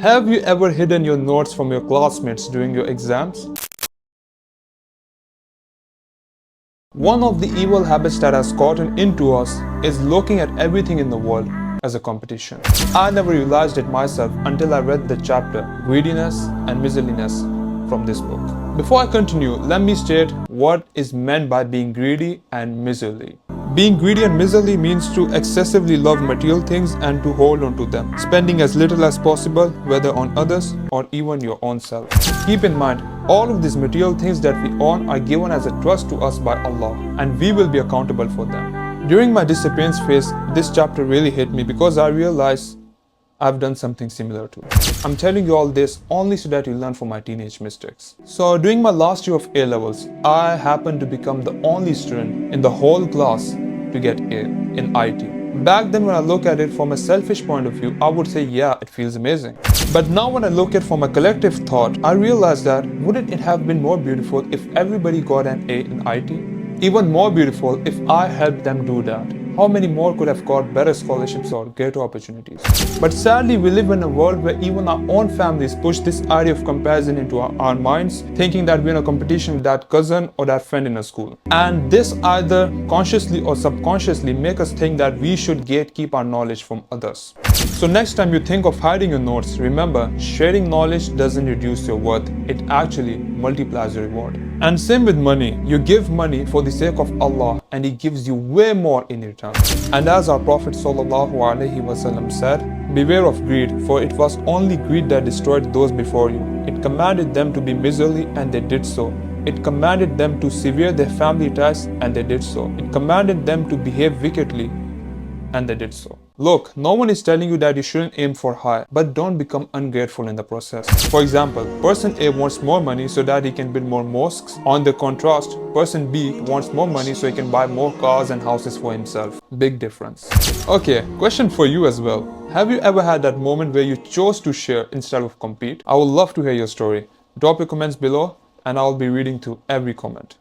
Have you ever hidden your notes from your classmates during your exams? One of the evil habits that has gotten into us is looking at everything in the world as a competition. I never realized it myself until I read the chapter Greediness and Miserliness from this book. Before I continue, let me state what is meant by being greedy and miserly. Being greedy and miserly means to excessively love material things and to hold on to them, spending as little as possible, whether on others or even your own self. Keep in mind, all of these material things that we own are given as a trust to us by Allah, and we will be accountable for them. During my disappearance phase, this chapter really hit me because I realized I've done something similar to. I'm telling you all this only so that you learn from my teenage mistakes. So during my last year of A-levels, I happened to become the only student in the whole class to get A in IT. Back then when I look at it from a selfish point of view, I would say yeah, it feels amazing. But now when I look at it from a collective thought, I realize that wouldn't it have been more beautiful if everybody got an A in IT? Even more beautiful if I helped them do that. How many more could have got better scholarships or greater opportunities? But sadly, we live in a world where even our own families push this idea of comparison into our minds, thinking that we're in a competition with that cousin or that friend in a school. And this either consciously or subconsciously make us think that we should gatekeep our knowledge from others. So next time you think of hiding your notes, remember, sharing knowledge doesn't reduce your worth, it actually multiplies your reward. And same with money, you give money for the sake of Allah and He gives you way more in return. And as our Prophet ﷺ said, beware of greed, for it was only greed that destroyed those before you. It commanded them to be miserly and they did so. It commanded them to sever their family ties and they did so. It commanded them to behave wickedly and they did so. Look, no one is telling you that you shouldn't aim for high, but don't become ungrateful in the process. For example, person A wants more money so that he can build more mosques. On the contrast, person B wants more money so he can buy more cars and houses for himself. Big difference. Okay, question for you as well. Have you ever had that moment where you chose to share instead of compete? I would love to hear your story. Drop your comments below and I'll be reading through every comment.